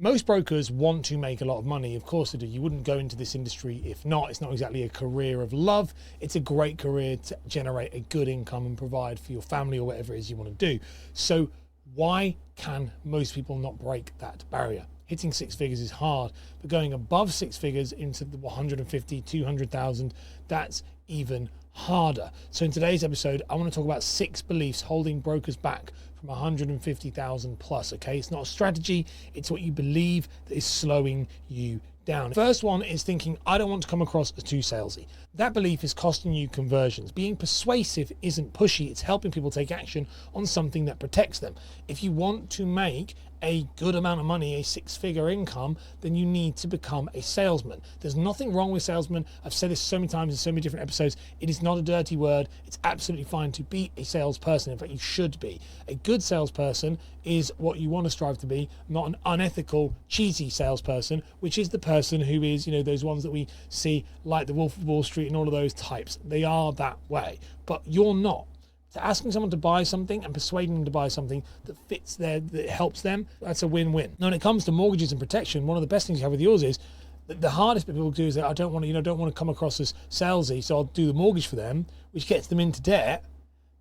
Most brokers want to make a lot of money. Of course they do. You wouldn't go into this industry if not. It's not exactly a career of love. It's a great career to generate a good income and provide for your family or whatever it is you want to do. So why can most people not break that barrier? Hitting six figures is hard, but going above six figures into the 150, 200,000, that's even harder. So in today's episode, I want to talk about 6 beliefs holding brokers back from 150,000 plus, okay? It's not a strategy, it's what you believe that is slowing you down. First one is thinking, I don't want to come across as too salesy. That belief is costing you conversions. Being persuasive isn't pushy, it's helping people take action on something that protects them. If you want to make a good amount of money, a six-figure income, then you need to become a salesman. There's nothing wrong with salesmen. I've said this so many times in so many different episodes. It is not a dirty word. It's absolutely fine to be a salesperson. In fact, you should be. A good salesperson is what you want to strive to be, not an unethical, cheesy salesperson, which is the person who is, those ones that we see like the Wolf of Wall Street and all of those types. They are that way, but you're not. So asking someone to buy something and persuading them to buy something that fits that helps them, that's a win-win. Now, when it comes to mortgages and protection, one of the best things you have with yours is that the hardest bit people do is that I don't want to come across as salesy, so I'll do the mortgage for them, which gets them into debt,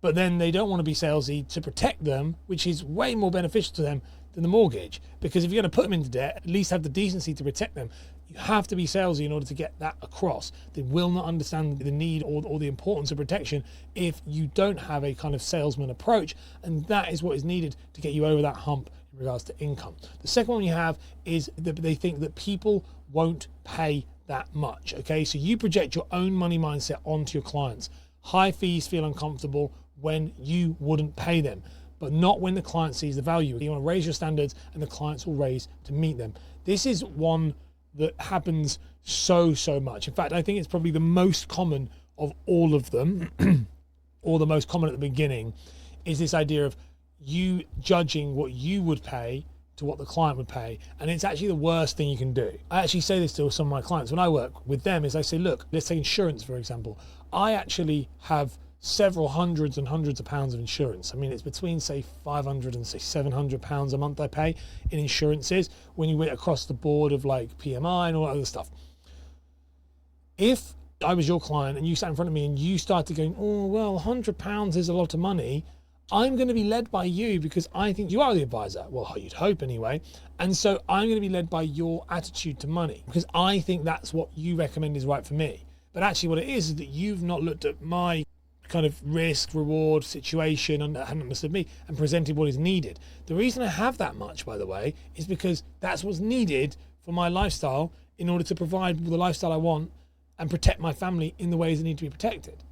but then they don't want to be salesy to protect them, which is way more beneficial to them than the mortgage. Because if you're going to put them into debt, at least have the decency to protect them. You have to be salesy in order to get that across. They will not understand the need or the importance of protection if you don't have a kind of salesman approach, and that is what is needed to get you over that hump in regards to income. The second one you have is that they think that people won't pay that much, okay? So you project your own money mindset onto your clients. High fees feel uncomfortable when you wouldn't pay them, but not when the client sees the value. You want to raise your standards and the clients will raise to meet them. This is one that happens so much. In fact, I think it's probably the most common of all of them, or the most common at the beginning, is this idea of you judging what you would pay to what the client would pay. And it's actually the worst thing you can do. I actually say this to some of my clients when I work with them, is I say, look, let's take insurance, for example. I actually have several hundreds and hundreds of pounds of insurance. I mean, it's between say 500 and say 700 pounds a month I pay in insurances when you went across the board of like PMI and all that other stuff. If I was your client and you sat in front of me and you started going, oh, well, £100 is a lot of money, I'm going to be led by you because I think you are the advisor. Well, you'd hope anyway. And so I'm going to be led by your attitude to money because I think that's what you recommend is right for me. But actually what it is that you've not looked at my kind of risk, reward, situation and haven't understood me and presented what is needed. The reason I have that much, by the way, is because that's what's needed for my lifestyle in order to provide the lifestyle I want and protect my family in the ways that need to be protected.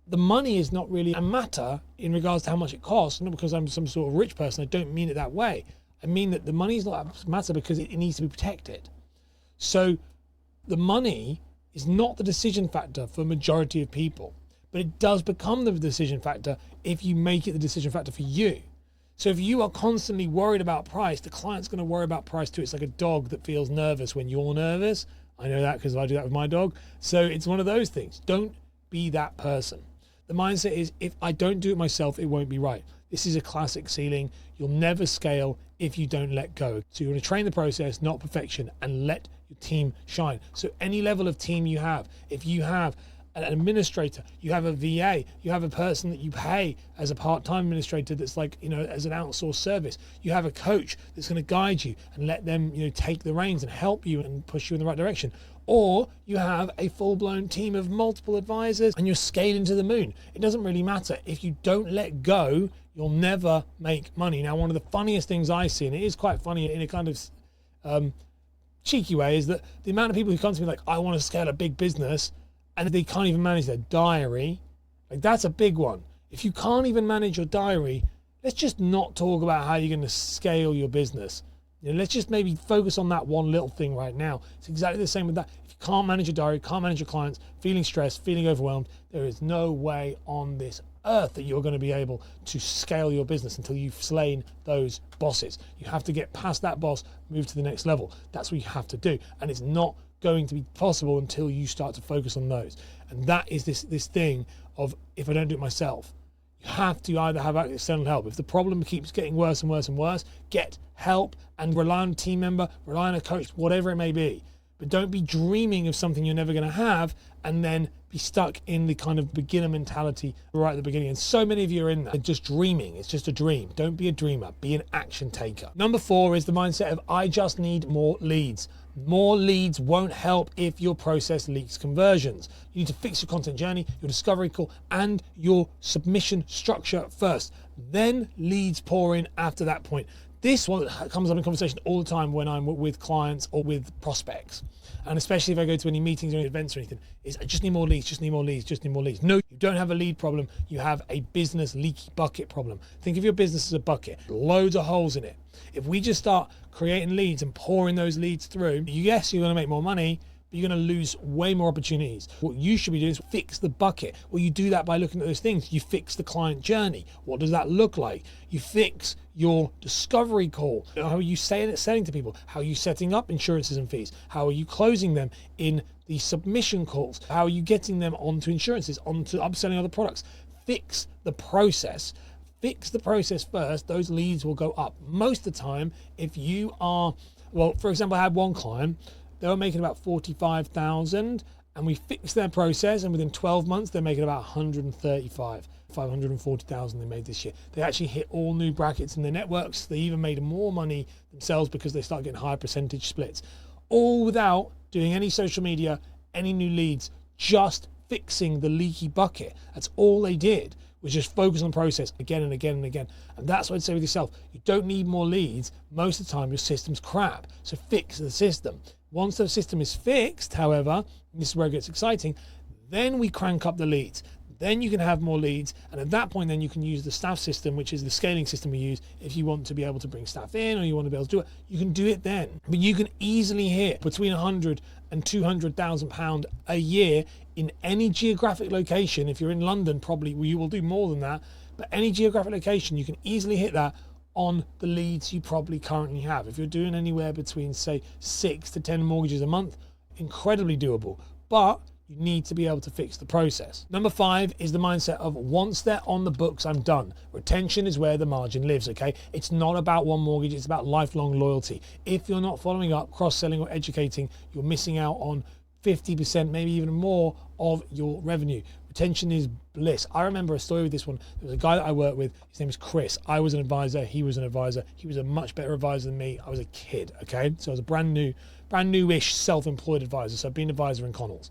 The money is not really a matter in regards to how much it costs, not because I'm some sort of rich person. I don't mean it that way. I mean that the money is not a matter because it needs to be protected. So the money is not the decision factor for a majority of people. But it does become the decision factor if you make it the decision factor for you. So if you are constantly worried about price, the client's going to worry about price too. It's like a dog that feels nervous when you're nervous. I know that because I do that with my dog. So it's one of those things. Don't be that person. The mindset is, if I don't do it myself, it won't be right. This is a classic ceiling. You'll never scale if you don't let go. So you want to train the process, not perfection, and let your team shine. So any level of team you have, if you have an administrator, you have a VA, you have a person that you pay as a part-time administrator that's like, as an outsourced service. You have a coach that's going to guide you and let them, take the reins and help you and push you in the right direction. Or you have a full-blown team of multiple advisors and you're scaling to the moon. It doesn't really matter. If you don't let go, you'll never make money. Now, one of the funniest things I see, and it is quite funny in a kind of cheeky way, is that the amount of people who come to me like, I want to scale a big business, and they can't even manage their diary. Like, that's a big one. If you can't even manage your diary, let's just not talk about how you're going to scale your business. Let's just maybe focus on that one little thing right now. It's exactly the same with that. If you can't manage your diary, can't manage your clients, feeling stressed, feeling overwhelmed, there is no way on this earth that you're going to be able to scale your business until you've slain those bosses. You have to get past that boss, move to the next level. That's what you have to do. And it's not going to be possible until you start to focus on those. And that is this thing of, if I don't do it myself, You have to either have external help. If the problem keeps getting worse and worse and worse, get help and rely on a team member, rely on a coach, whatever it may be. But don't be dreaming of something you're never going to have and then be stuck in the kind of beginner mentality right at the beginning. And so many of you are in that. They're just dreaming. It's just a dream. Don't be a dreamer. Be an action taker. Number 4 is the mindset of I just need more leads. More leads won't help if your process leaks conversions. You need to fix your content journey, your discovery call, and your submission structure first. Then leads pour in after that point. This one comes up in conversation all the time when I'm with clients or with prospects. And especially if I go to any meetings or any events or anything, is I just need more leads, just need more leads, just need more leads. No, you don't have a lead problem. You have a business leaky bucket problem. Think of your business as a bucket, loads of holes in it. If we just start creating leads and pouring those leads through, yes, you're going to make more money, but you're going to lose way more opportunities. What you should be doing is fix the bucket. Well, you do that by looking at those things. You fix the client journey. What does that look like? You fix your discovery call. How are you selling to people? How are you setting up insurances and fees? How are you closing them in the submission calls? How are you getting them onto insurances, onto upselling other products? Fix the process. Fix the process first. Those leads will go up. Most of the time, if you are, well, for example, I had one client. They were making about 45,000 and we fixed their process, and within 12 months they're making about 540,000 they made this year. They actually hit all new brackets in their networks. They even made more money themselves because they started getting higher percentage splits, all without doing any social media, any new leads, just fixing the leaky bucket. That's all they did, was just focus on process again and again and again. And that's what I'd say with yourself. You don't need more leads. Most of the time your system's crap, so fix the system. Once the system is fixed, however, this is where it gets exciting, then we crank up the leads. Then you can have more leads, and at that point then you can use the staff system, which is the scaling system we use. If you want to be able to bring staff in, or you want to be able to do it, you can do it then. But you can easily hit between 100 and 200,000 pound a year in any geographic location. If you're in London, probably you will do more than that, but any geographic location you can easily hit that on the leads you probably currently have. If you're doing anywhere between, say, 6 to 10 mortgages a month, incredibly doable, but you need to be able to fix the process. Number 5 is the mindset of once they're on the books, I'm done. Retention is where the margin lives, okay? It's not about one mortgage, it's about lifelong loyalty. If you're not following up, cross-selling or educating, you're missing out on 50%, maybe even more of your revenue. Retention is bliss. I remember a story with this one. There was a guy that I worked with. His name was Chris. I was an advisor. He was an advisor. He was a much better advisor than me. I was a kid, okay? So I was a brand new-ish self-employed advisor. So I've been an advisor in Connells.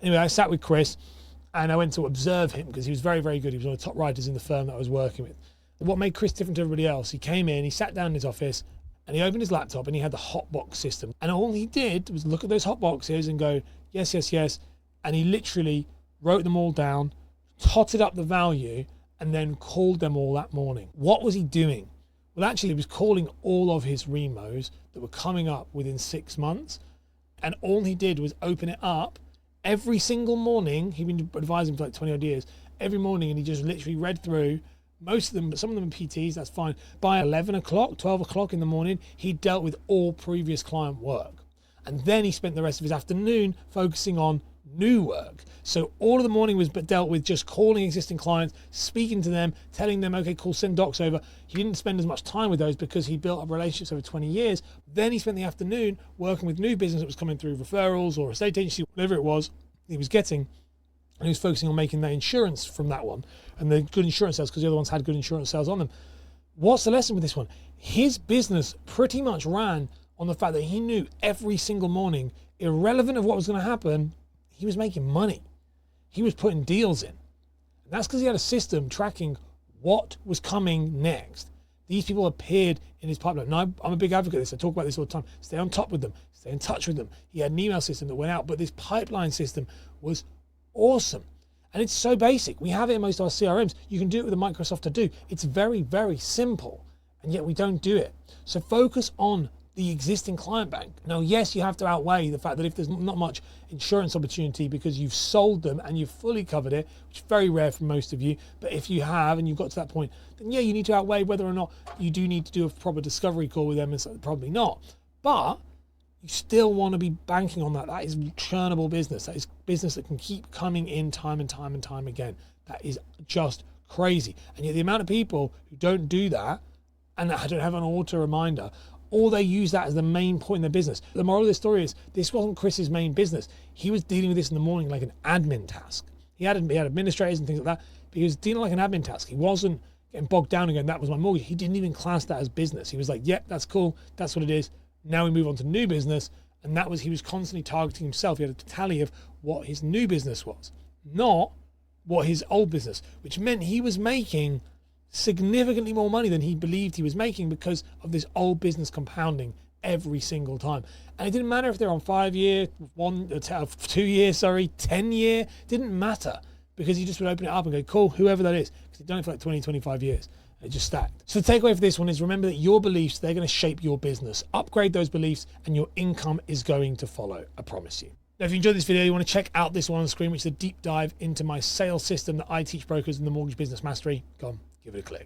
Anyway, I sat with Chris and I went to observe him because he was very, very good. He was one of the top writers in the firm that I was working with. What made Chris different to everybody else, he came in, he sat down in his office and he opened his laptop and he had the hotbox system. And all he did was look at those hotboxes and go, yes, yes, yes. And he literally wrote them all down, totted up the value, and then called them all that morning. What was he doing? Well, actually, he was calling all of his remos that were coming up within 6 months. And all he did was open it up every single morning. He'd been advising for like 20 odd years. Every morning, and he just literally read through most of them, but some of them are PTs, that's fine. By 11 o'clock, 12 o'clock in the morning, he dealt with all previous client work. And then he spent the rest of his afternoon focusing on new work. So all of the morning was dealt with just calling existing clients, speaking to them, telling them, okay, cool, send docs over. He didn't spend as much time with those because he built up relationships over 20 years. Then he spent the afternoon working with new business that was coming through referrals or estate agency, whatever it was he was getting. And he was focusing on making that insurance from that one and the good insurance sales because the other ones had good insurance sales on them. What's the lesson with this one? His business pretty much ran on the fact that he knew every single morning, irrelevant of what was going to happen, he was making money. He was putting deals in. And that's because he had a system tracking what was coming next. These people appeared in his pipeline. Now, I'm a big advocate of this. I talk about this all the time. Stay on top with them. Stay in touch with them. He had an email system that went out, but this pipeline system was awesome. And it's so basic. We have it in most of our CRMs. You can do it with a Microsoft To Do. It's very, very simple, and yet we don't do it. So focus on the existing client bank. Now, yes, you have to outweigh the fact that if there's not much insurance opportunity because you've sold them and you've fully covered it, which is very rare for most of you, but if you have and you've got to that point, then yeah, you need to outweigh whether or not you do need to do a proper discovery call with them, and so probably not. But you still want to be banking on that. That is churnable business. That is business that can keep coming in time and time and time again. That is just crazy. And yet the amount of people who don't do that and that don't have an auto reminder, or they use that as the main point in their business. The moral of the story is this wasn't Chris's main business. He was dealing with this in the morning like an admin task. He had administrators and things like that, but he was dealing like an admin task. He wasn't getting bogged down and going, that was my mortgage. He didn't even class that as business. He was like, yep, that's cool. That's what it is. Now we move on to new business. And that was, he was constantly targeting himself. He had a tally of what his new business was, not what his old business, which meant he was making significantly more money than he believed he was making because of this old business compounding every single time. And it didn't matter if they're on 5 year, 2 year, 10 year, didn't matter, because he just would open it up and go, cool, whoever that is, because he'd done it for like 20, 25 years. It just stacked. So the takeaway for this one is remember that your beliefs, they're going to shape your business. Upgrade those beliefs and your income is going to follow, I promise you. Now, if you enjoyed this video, you want to check out this one on the screen, which is a deep dive into my sales system that I teach brokers in the Mortgage Business Mastery, go on, give it a click.